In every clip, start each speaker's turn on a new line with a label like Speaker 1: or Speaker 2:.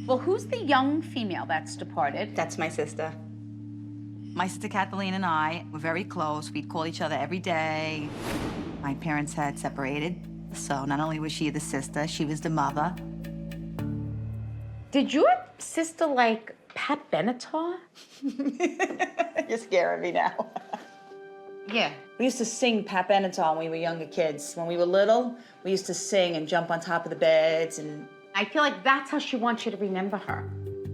Speaker 1: Well, who's the young female that's departed?
Speaker 2: That's my sister. My sister Kathleen and I were very close. We'd call each other every day. My parents had separated, so not only was she the sister, she was the mother.
Speaker 1: Did your sister like Pat Benatar?
Speaker 2: You're scaring me now.
Speaker 1: Yeah.
Speaker 2: We used to sing Pat Benatar when we were younger kids. When we were little, we used to sing and jump on top of the beds and...
Speaker 1: I feel like that's how she wants you to remember her.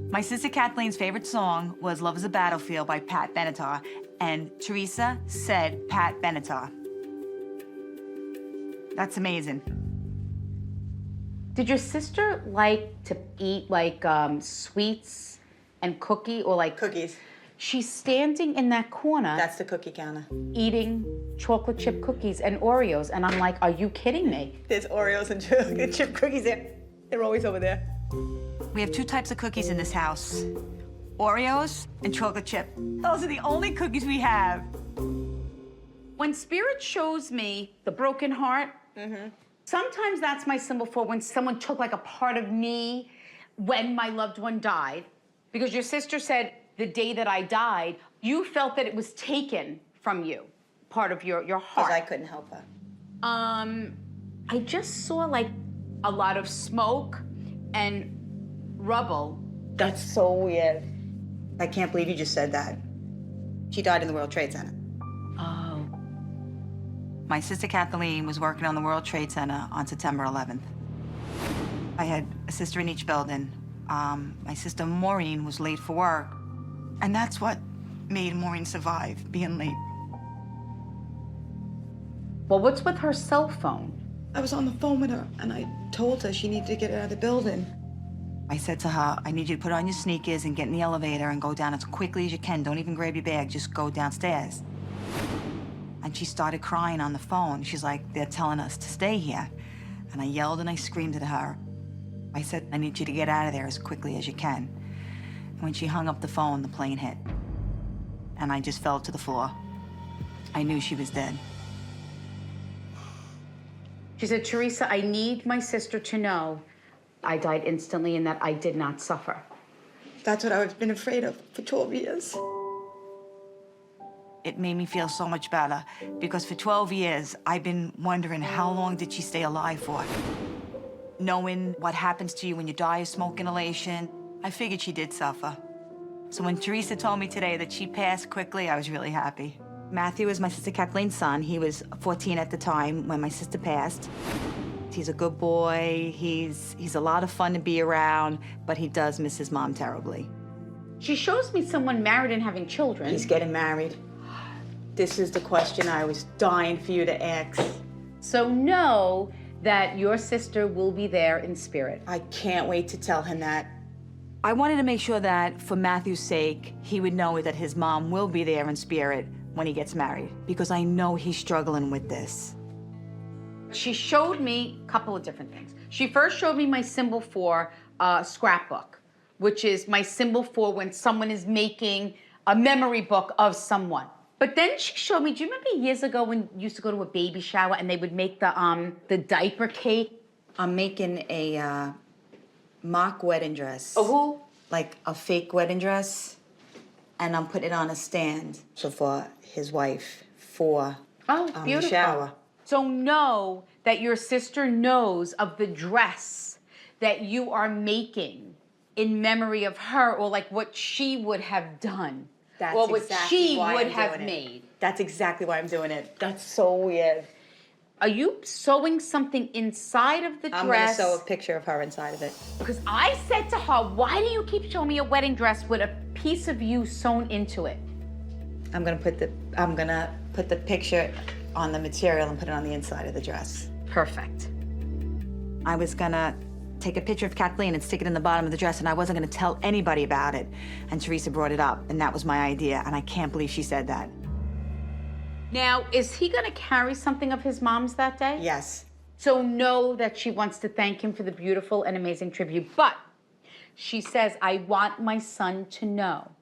Speaker 2: My sister Kathleen's favorite song was Love is a Battlefield by Pat Benatar, and Theresa said Pat Benatar. That's amazing.
Speaker 1: Did your sister like to eat like sweets and cookie or like...
Speaker 2: Cookies.
Speaker 1: She's standing in that corner.
Speaker 2: That's the cookie counter.
Speaker 1: Eating chocolate chip cookies and Oreos, and I'm like, are you kidding me?
Speaker 2: There's Oreos and chocolate chip cookies there. They're always over there. We have two types of cookies in this house. Oreos and chocolate chip. Those are the only cookies we have.
Speaker 1: When Spirit shows me the broken heart, sometimes that's my symbol for when someone took like a part of me when my loved one died. Because your sister said the day that I died, you felt that it was taken from you, part of your heart.
Speaker 2: Because I couldn't help her.
Speaker 1: I just saw like a lot of smoke and rubble.
Speaker 2: That's so weird. I can't believe you just said that. She died in the World Trade Center.
Speaker 1: Oh.
Speaker 2: My sister Kathleen was working on the World Trade Center on September 11th. I had a sister in each building. My sister Maureen was late for work, and that's what made Maureen survive, being late.
Speaker 1: Well, what's with her cell phone?
Speaker 2: I was on the phone with her, and I told her she needed to get out of the building. I said to her, I need you to put on your sneakers and get in the elevator and go down as quickly as you can. Don't even grab your bag, just go downstairs. And she started crying on the phone. She's like, they're telling us to stay here. And I yelled and I screamed at her. I said, I need you to get out of there as quickly as you can. And when she hung up the phone, the plane hit. And I just fell to the floor. I knew she was dead.
Speaker 1: She said, Theresa, I need my sister to know I died instantly and that I did not suffer.
Speaker 2: That's what I've been afraid of for 12 years. It made me feel so much better because for 12 years, I've been wondering how long did she stay alive for? Knowing what happens to you when you die of smoke inhalation, I figured she did suffer. So when Theresa told me today that she passed quickly, I was really happy. Matthew is my sister Kathleen's son. He was 14 at the time when my sister passed. He's a good boy. He's a lot of fun to be around, but he does miss his mom terribly.
Speaker 1: She shows me someone married and having children.
Speaker 2: He's getting married. This is the question I was dying for you to ask.
Speaker 1: So know that your sister will be there in spirit.
Speaker 2: I can't wait to tell him that. I wanted to make sure that, for Matthew's sake, he would know that his mom will be there in spirit when he gets married, because I know he's struggling with this.
Speaker 1: She showed me a couple of different things. She first showed me my symbol for scrapbook, which is my symbol for when someone is making a memory book of someone. But then she showed me, do you remember years ago when you used to go to a baby shower and they would make the diaper cake? I'm making a mock wedding dress. Oh, who?
Speaker 2: Like a fake wedding dress. And I'm putting it on a stand. So for his wife, for
Speaker 1: beautiful.
Speaker 2: the shower.
Speaker 1: So know that your sister knows of the dress that you are making in memory of her, or like what she would have done.
Speaker 2: That's
Speaker 1: or what
Speaker 2: exactly
Speaker 1: she
Speaker 2: why
Speaker 1: would
Speaker 2: I'm
Speaker 1: have
Speaker 2: doing it.
Speaker 1: made.
Speaker 2: That's exactly why I'm doing it. That's so weird.
Speaker 1: Are you sewing something inside of the dress?
Speaker 2: I'm gonna sew a picture of her inside of it.
Speaker 1: Because I said to her, why do you keep showing me a wedding dress with a piece of you sewn into it?
Speaker 2: I'm gonna put the picture on the material and put it on the inside of the dress.
Speaker 1: Perfect.
Speaker 2: I was gonna take a picture of Kathleen and stick it in the bottom of the dress, and I wasn't gonna tell anybody about it. And Theresa brought it up, and that was my idea, and I can't believe she said that.
Speaker 1: Now, is he gonna carry something of his mom's that day?
Speaker 2: Yes.
Speaker 1: So know that she wants to thank him for the beautiful and amazing tribute, but she says, I want my son to know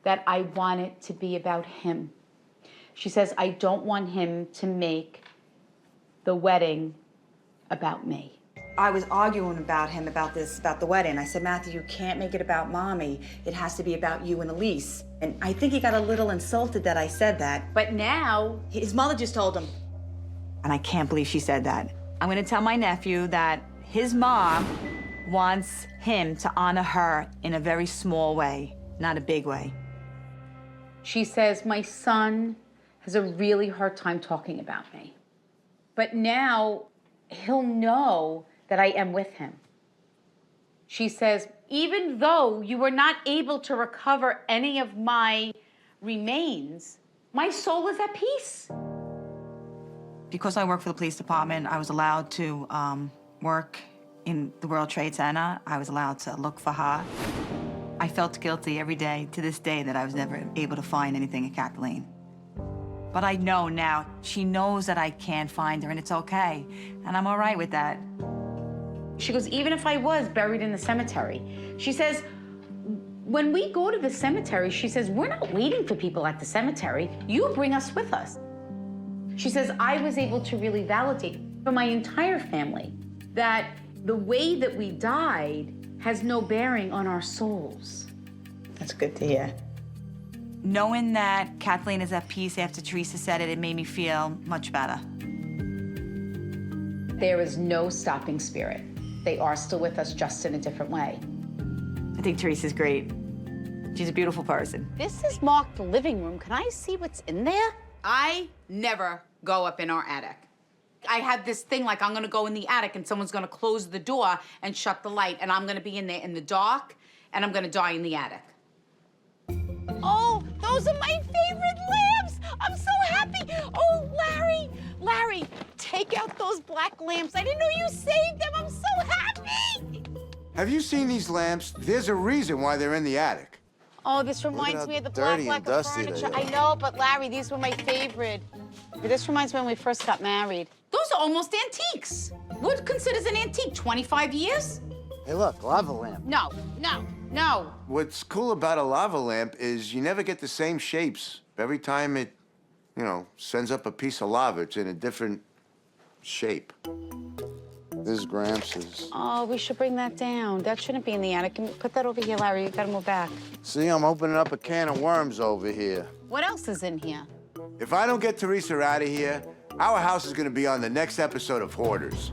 Speaker 1: that I want it to be about him. She says, I don't want him to make the wedding about me.
Speaker 2: I was arguing about him about the wedding. I said, Matthew, you can't make it about Mommy. It has to be about you and Elise. And I think he got a little insulted that I said that.
Speaker 1: But now,
Speaker 2: His mother just told him. And I can't believe she said that. I'm gonna tell my nephew that his mom wants him to honor her in a very small way, not a big way.
Speaker 1: she says, my son has a really hard time talking about me. But now he'll know that I am with him. She says, even though you were not able to recover any of my remains, my soul is at peace.
Speaker 2: Because I work for the police department, I was allowed to work in the World Trade Center. I was allowed to look for her. I felt guilty every day to this day that I was never able to find anything at Kathleen. But I know now, she knows that I can't find her and it's okay. And I'm all right with that.
Speaker 1: She goes, even if I was buried in the cemetery, she says, when we go to the cemetery, she says, we're not waiting for people at the cemetery. You bring us with us. She says, I was able to really validate for my entire family that the way that we died has no bearing on our souls.
Speaker 2: That's good to hear. Knowing that Kathleen is at peace after Theresa said it, it made me feel much better.
Speaker 1: There is no stopping Spirit. They are still with us, just in a different way.
Speaker 2: I think Theresa's great. She's a beautiful person.
Speaker 1: This is marked the living room. Can I see what's in there? I never go up in our attic. I have this thing like I'm gonna go in the attic and someone's gonna close the door and shut the light and I'm gonna be in there in the dark and I'm gonna die in the attic. Oh, those are my favorite lamps! I'm so happy! Oh, Larry, take out those black lamps. I didn't know you saved them. I'm so happy!
Speaker 3: Have you seen these lamps? There's a reason why they're in the attic.
Speaker 4: Oh, this reminds me of the black lacquer furniture. I know, but Larry, these were my favorite. This reminds me when we first got married.
Speaker 1: Those are almost antiques. What considers an antique? 25 years?
Speaker 5: Hey, look, lava lamp.
Speaker 1: No.
Speaker 3: What's cool about a lava lamp is you never get the same shapes. Every time it, sends up a piece of lava, it's in a different shape.
Speaker 5: This is Gramps'.
Speaker 4: Oh, we should bring that down. That shouldn't be in the attic. Put that over here, Larry. You gotta move back.
Speaker 5: See, I'm opening up a can of worms over here.
Speaker 4: What else is in here?
Speaker 3: If I don't get Theresa out of here, our house is gonna be on the next episode of Hoarders.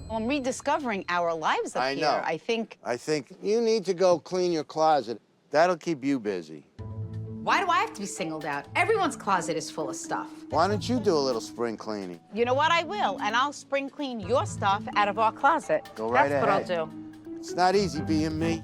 Speaker 4: Well, I'm rediscovering our lives up
Speaker 5: I
Speaker 4: here.
Speaker 5: know.
Speaker 4: I think
Speaker 5: you need to go clean your closet. That'll keep you busy.
Speaker 1: Why do I have to be singled out? Everyone's closet is full of stuff.
Speaker 5: Why don't you do a little spring cleaning?
Speaker 4: you know what, I will, and I'll spring clean your stuff out of our closet.
Speaker 5: Go right
Speaker 4: That's
Speaker 5: ahead.
Speaker 4: what I'll do.
Speaker 5: It's not easy being me.